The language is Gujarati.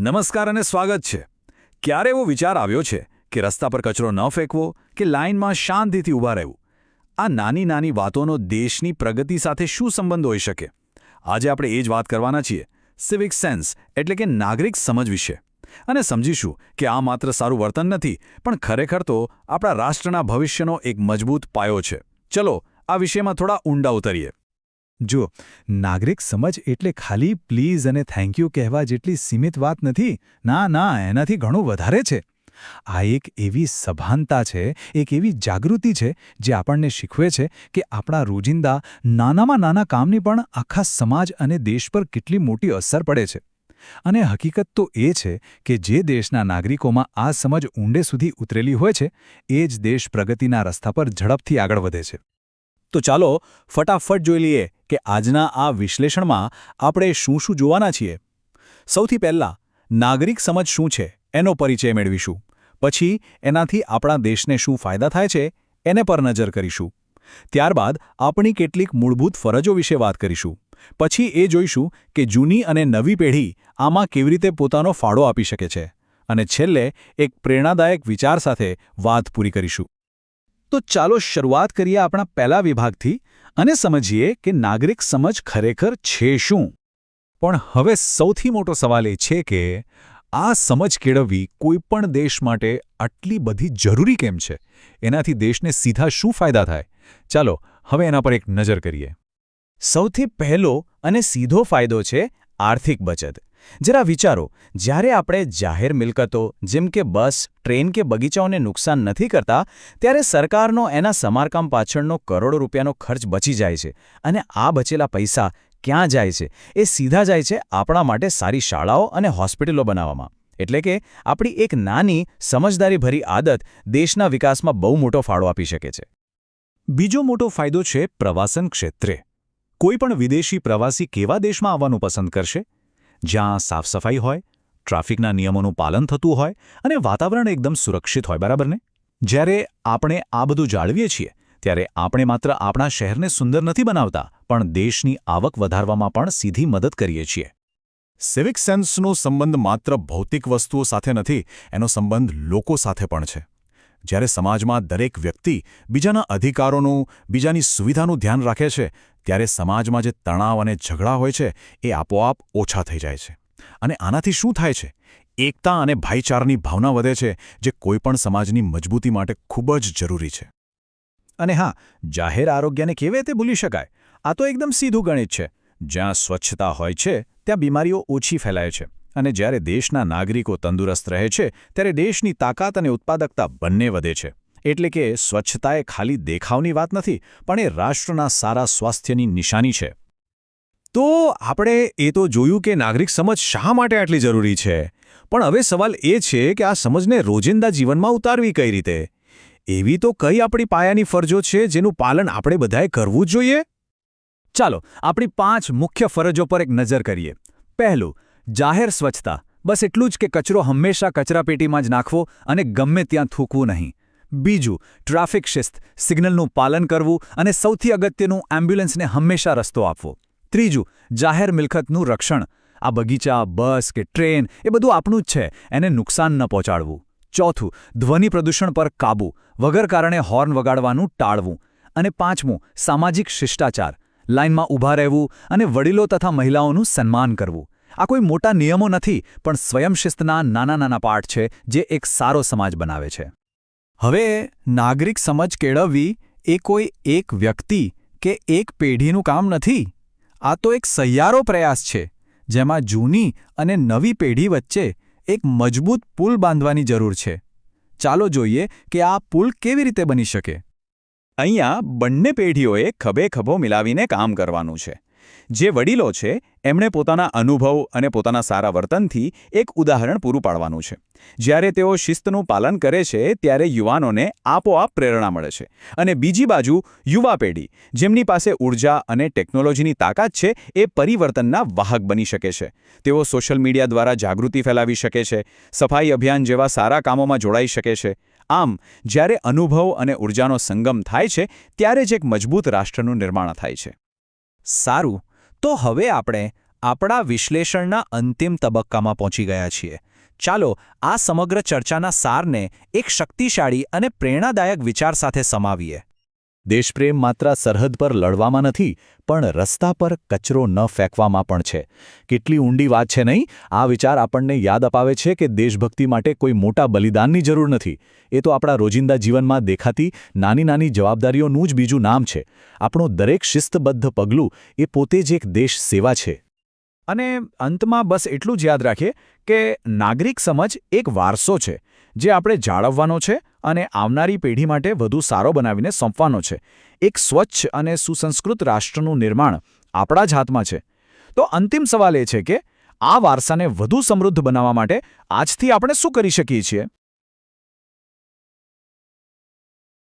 નમસ્કાર અને સ્વાગત છે. ક્યારે એવો વિચાર આવ્યો છે કે રસ્તા પર કચરો ન ફેંકવો કે લાઇનમાં શાંતિથી ઊભા રહેવું? આ નાની નાની વાતોનો દેશની પ્રગતિ સાથે શું સંબંધ હોઈ શકે? આજે આપણે એ જ વાત કરવાના છીએ, સિવિક સેન્સ એટલે કે નાગરિક સમજ વિશે. અને સમજીશું કે આ માત્ર સારું વર્તન નથી, પણ ખરેખર તો આપણા રાષ્ટ્રના ભવિષ્યનો એક મજબૂત પાયો છે. ચલો આ વિષયમાં થોડા ઊંડા ઉતરીએ. જો નાગરિક સમજ એટલે ખાલી પ્લીઝ અને થેન્ક યુ કહેવા જેટલી સીમિત વાત નથી. ના, એનાથી ઘણું વધારે છે. આ એક એવી સભાનતા છે, એક એવી જાગૃતિ છે જે આપણને શીખવે છે કે આપણા રોજિંદા નાનામાં નાના કામની પણ આખા સમાજ અને દેશ પર કેટલી મોટી અસર પડે છે. અને હકીકત તો એ છે કે જે દેશના નાગરિકોમાં આ સમજ ઊંડે સુધી ઉતરેલી હોય છે, એ જ દેશ પ્રગતિના રસ્તા પર ઝડપથી આગળ વધે છે. તો ચાલો ફટાફટ જોઈ લઈએ કે આજના આ વિશ્લેષણમાં આપણે શું જોવાના છીએ. સૌથી પહેલાં નાગરિક સમજ શું છે એનો પરિચય મેળવીશું. પછી એનાથી આપણા દેશને શું ફાયદા થાય છે એને પર નજર કરીશું. ત્યારબાદ આપણી કેટલીક મૂળભૂત ફરજો વિશે વાત કરીશું. પછી એ જોઈશું કે જૂની અને નવી પેઢી આમાં કેવી રીતે પોતાનો ફાળો આપી શકે છે. અને છેલ્લે એક પ્રેરણાદાયક વિચાર સાથે વાત પૂરી કરીશું. તો ચાલો શરૂઆત કરીએ આપણા પહેલા વિભાગથી અને સમજીએ કે નાગરિક સમજ ખરેખર છે શું. પણ હવે સૌથી મોટો સવાલ એ છે કે આ સમજ કેળવવી કોઈપણ દેશ માટે આટલી બધી જરૂરી કેમ છે? એનાથી દેશને સીધા શું ફાયદા થાય? ચાલો હવે એના પર એક નજર કરીએ. સૌથી પહેલો અને સીધો ફાયદો છે આર્થિક બચત. જરા વિચારો, જ્યારે આપણે જાહેર મિલકતો જેમ કે બસ, ટ્રેન કે બગીચાઓને નુકસાન નથી કરતા, ત્યારે સરકારનો એના સમારકામ પાછળનો કરોડો રૂપિયાનો ખર્ચ બચી જાય છે. અને આ બચેલા પૈસા ક્યાં જાય છે? એ સીધા જાય છે આપણા માટે સારી શાળાઓ અને હોસ્પિટલો બનાવવામાં. એટલે કે આપણી એક નાની સમજદારીભરી આદત દેશના વિકાસમાં બહુ મોટો ફાળો આપી શકે છે. બીજો મોટો ફાયદો છે પ્રવાસન ક્ષેત્રે. કોઈપણ વિદેશી પ્રવાસી કેવા દેશમાં આવવાનું પસંદ કરશે? જ્યાં સાફસફાઈ હોય, ટ્રાફિકના નિયમોનું પાલન થતું હોય અને વાતાવરણ એકદમ સુરક્ષિત હોય, બરાબર ને? જ્યારે આપણે આ બધું જાળવીએ છીએ, ત્યારે આપણે માત્ર આપણા શહેરને સુંદર નથી બનાવતા, પણ દેશની આવક વધારવામાં પણ સીધી મદદ કરીએ છીએ. સિવિક સેન્સનો સંબંધ માત્ર ભૌતિક વસ્તુઓ સાથે નથી, એનો સંબંધ લોકો સાથે પણ છે. જ્યારે સમાજમાં દરેક વ્યક્તિ બીજાના અધિકારોનું, બીજાની સુવિધાનું ધ્યાન રાખે છે, ત્યારે સમાજમાં જે તણાવ અને ઝઘડા હોય છે એ આપોઆપ ઓછા થઈ જાય છે. અને આનાથી શું થાય છે? એકતા અને ભાઈચારાની ભાવના વધે છે, જે કોઈપણ સમાજની મજબૂતી માટે ખૂબ જ જરૂરી છે. અને હા, જાહેર આરોગ્યને કેવી રીતે ભૂલી શકાય? આ તો એકદમ સીધું ગણિત છે. જ્યાં સ્વચ્છતા હોય છે ત્યાં બીમારીઓ ઓછી ફેલાય છે. અને જ્યારે દેશના નાગરિકો તંદુરસ્ત રહે છે, ત્યારે દેશની તાકાત અને ઉત્પાદકતા બંને વધે છે. એટલે કે સ્વચ્છતા એ ખાલી દેખાવની વાત નથી, પણ એ રાષ્ટ્રના સારા સ્વાસ્થ્યની નિશાની છે. તો આપણે એ તો જોયું કે નાગરિક સમજ શા માટે આટલી જરૂરી છે. પણ હવે સવાલ એ છે કે આ સમજને રોજિંદા જીવનમાં ઉતારવી કઈ રીતે? એવી તો કઈ આપણી પાયાની ફરજો છે જેનું પાલન આપણે બધાએ કરવું જ જોઈએ? ચાલો આપણી 5 મુખ્ય ફરજો પર એક નજર કરીએ. પહેલું, જાહેર સ્વચ્છતા. બસ એટલું જ કે કચરો હંમેશા કચરાપેટીમાં જ નાખવો અને ગમે ત્યાં થૂકવું નહીં. બીજું, ટ્રાફિક શિસ્ત. સિગ્નલનું પાલન કરવું અને સૌથી અગત્યનું, એમ્બ્યુલન્સને હંમેશા રસ્તો આપવો. ત્રીજું, જાહેર મિલકતનું રક્ષણ. આ બગીચા, બસ કે ટ્રેન એ બધું આપણું જ છે, એને નુકસાન ન પહોંચાડવું. ચોથું, ધ્વનિ પ્રદૂષણ પર કાબૂ. વગર કારણે હોર્ન વગાડવાનું ટાળવું. અને પાંચમું, સામાજિક શિષ્ટાચાર. લાઇનમાં ઊભા રહેવું અને વડીલો તથા મહિલાઓનું સન્માન કરવું. આ કોઈ મોટા નિયમો નથી, પણ સ્વયંશિસ્તના નાના પાઠ છે જે એક સારો સમાજ બનાવે છે. હવે નાગરિક સમજ કેળવવી એ કોઈ એક વ્યક્તિ કે એક પેઢીનું કામ નથી. આ તો એક સહિયારો પ્રયાસ છે, જેમાં જૂની અને નવી પેઢી વચ્ચે એક મજબૂત પુલ બાંધવાની જરૂર છે. ચાલો જોઈએ કે આ પુલ કેવી રીતે બની શકે. અહીંયા બંને પેઢીઓએ ખભે ખભો મિલાવીને કામ કરવાનું છે. જે વડીલો છે એમણે પોતાના અનુભવ અને પોતાના સારા વર્તનથી એક ઉદાહરણ પૂરું પાડવાનું છે. જ્યારે તેઓ શિસ્તનું પાલન કરે છે, ત્યારે યુવાનોને આપોઆપ પ્રેરણા મળે છે. અને બીજી બાજુ યુવા પેઢી, જેમની પાસે ઉર્જા અને ટેકનોલોજીની તાકાત છે, એ પરિવર્તનના વાહક બની શકે છે. તેઓ સોશિયલ મીડિયા દ્વારા જાગૃતિ ફેલાવી શકે છે, સફાઈ અભિયાન જેવા સારા કામોમાં જોડાઈ શકે છે. આમ, જ્યારે અનુભવ અને ઉર્જાનો સંગમ થાય છે, ત્યારે જ એક મજબૂત રાષ્ટ્રનું નિર્માણ થાય છે. સારું, તો હવે આપણે આપણા વિશ્લેષણના અંતિમ તબક્કામાં પહોંચી ગયા છીએ. ચાલો આ સમગ્ર ચર્ચાના સારને એક શક્તિશાળી અને પ્રેરણાદાયક વિચાર સાથે સમાવીએ. દેશપ્રેમ માત્ર સરહદ પર લડવામાં નથી, પણ રસ્તા પર કચરો ન ફેંકવામાં પણ છે. કેટલી ઊંડી વાત છે નહીં? આ વિચાર આપણને યાદ અપાવે છે કે દેશભક્તિ માટે કોઈ મોટા બલિદાનની જરૂર નથી. એ તો આપણા રોજિંદા જીવનમાં દેખાતી નાની નાની જવાબદારીઓનું જ બીજું નામ છે. આપણું દરેક શિસ્તબદ્ધ પગલું એ પોતે જ એક દેશ સેવા છે. અને અંતમાં બસ એટલું જ યાદ રાખીએ કે નાગરિક સમજ એક વારસો છે જે આપણે જાળવવાનો છે અને આવનારી પેઢી માટે વધુ સારો બનાવીને સોંપવાનો છે. એક સ્વચ્છ અને સુસંસ્કૃત રાષ્ટ્રનું નિર્માણ આપણા જ હાથમાં છે. તો અંતિમ સવાલ એ છે કે આ વારસાને વધુ સમૃદ્ધ બનાવવા માટે આજથી આપણે શું કરી શકીએ છીએ?